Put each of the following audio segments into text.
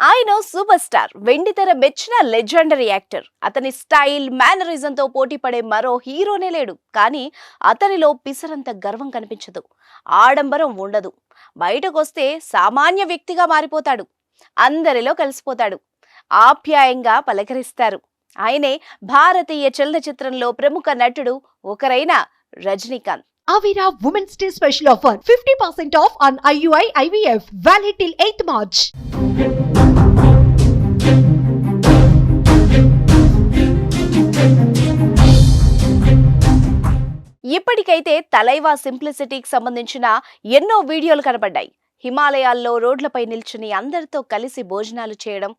ఆయన super star, వెండితెర మెచ్చిన లెజెండరీ యాక్టర్. అతని స్టైల్, మేనరిజంతో పోటీ పడే మరో హీరోనే లేడు. కానీ అతనిలో పిసరంత గర్వం కనిపించదు, ఆడంబరం ఉండదు. బయటకొస్తే సామాన్య వ్యక్తిగా మారిపోతాడు, అందరిలో కలిసిపోతాడు, ఆప్యాయంగా పలకరిస్తారు. ఆయనే భారతీయ చలనచిత్రంలో ప్రముఖ నటుడు ఒకరైన Rajinikanth. Avira Women's Day special offer 50% off on IUI IVF valid till 8th March. ఇప్పటికైతే తలైవా సింప్లిసిటీకి సంబంధించిన ఎన్నో వీడియోలు కనబడ్డాయి. హిమాలయాల్లో రోడ్లపై నిల్చుని అందరితో కలిసి భోజనాలు చేయడం,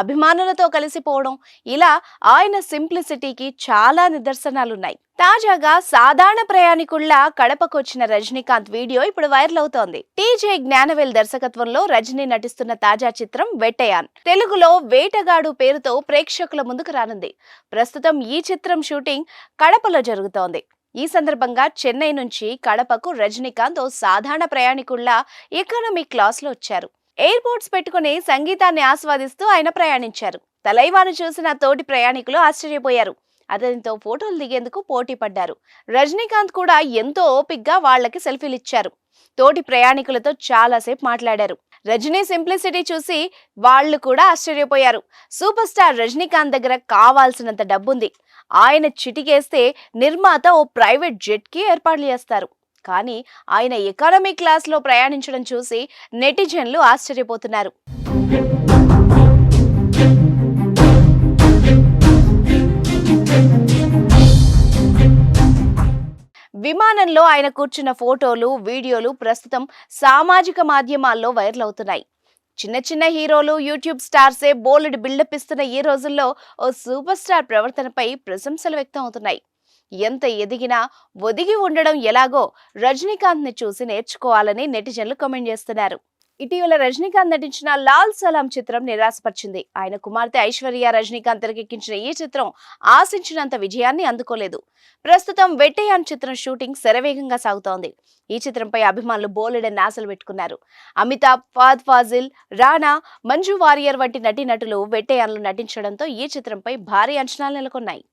అభిమానులతో కలిసిపోవడం, ఇలా ఆయన సింప్లిసిటీకి చాలా నిదర్శనాలున్నాయి. తాజాగా సాధారణ ప్రయాణికుల్లా కడపకొచ్చిన రజనీకాంత్ వీడియో ఇప్పుడు వైరల్ అవుతోంది. టీజే జ్ఞానవేల్ దర్శకత్వంలో రజనీ నటిస్తున్న తాజా చిత్రం వెట్టయాన్ తెలుగులో వేటగాడు పేరుతో ప్రేక్షకుల ముందుకు రానుంది. ప్రస్తుతం ఈ చిత్రం షూటింగ్ కడపలో జరుగుతోంది. ఈ సందర్భంగా చెన్నై నుంచి కడపకు రజనీకాంత్ ఓ సాధారణ ప్రయాణికుల్లా ఎకానమీ క్లాస్ లో వచ్చారు. ఎయిర్పోర్ట్స్ పెట్టుకుని సంగీతాన్ని ఆస్వాదిస్తూ ఆయన ప్రయాణించారు. తలైవాను చూసిన తోటి ప్రయాణికులు ఆశ్చర్యపోయారు. అతనితో ఫోటోలు దిగేందుకు పోటీ పడ్డారు. రజనీకాంత్ కూడా ఎంతో ఓపిగ్గా వాళ్లకి సెల్ఫీలిచ్చారు. తోటి ప్రయాణికులతో చాలాసేపు మాట్లాడారు. రజనీ సింప్లిసిటీ చూసి వాళ్ళు కూడా ఆశ్చర్యపోయారు. సూపర్ స్టార్ రజనీకాంత్ దగ్గర కావాల్సినంత డబ్బుంది. ఆయన చిటికేస్తే నిర్మాత ఓ ప్రైవేట్ జెట్ కి ఏర్పాట్లు చేస్తారు. కానీ ఆయన ఎకానమీ క్లాస్ లో ప్రయాణించడం చూసి నెటిజన్లు ఆశ్చర్యపోతున్నారు. విమానంలో ఆయన కూర్చున్న ఫోటోలు, వీడియోలు ప్రస్తుతం సామాజిక మాధ్యమాల్లో వైరల్ అవుతున్నాయి. చిన్న చిన్న హీరోలు, యూట్యూబ్ స్టార్సే బోల్డ్ బిల్డప్ ఇస్తున్న ఈ రోజుల్లో ఓ సూపర్ స్టార్ ప్రవర్తనపై ప్రశంసలు వ్యక్తం అవుతున్నాయి. ఎంత ఎదిగినా ఒదిగి ఉండడం ఎలాగో రజనీకాంత్ ని చూసి నేర్చుకోవాలని నెటిజన్లు కామెంట్ చేస్తున్నారు. ఇటీవల రజనీకాంత్ నటించిన లాల్ సలాం చిత్రం నిరాశపరిచింది. ఆయన కుమార్తె ఐశ్వర్య రజనీకాంత్ తెరకెక్కించిన ఈ చిత్రం ఆశించినంత విజయాన్ని అందుకోలేదు. ప్రస్తుతం వెట్టయాన్ చిత్రం షూటింగ్ శరవేగంగా సాగుతోంది. ఈ చిత్రంపై అభిమానులు బోలెడన్ని ఆశలు పెట్టుకున్నారు. అమితాబ్, ఫహద్ ఫాజిల్, రానా, మంజు వారియర్ వంటి నటీనటులు వెట్టయాన్లో నటించడంతో ఈ చిత్రంపై భారీ అంచనాలు నెలకొన్నాయి.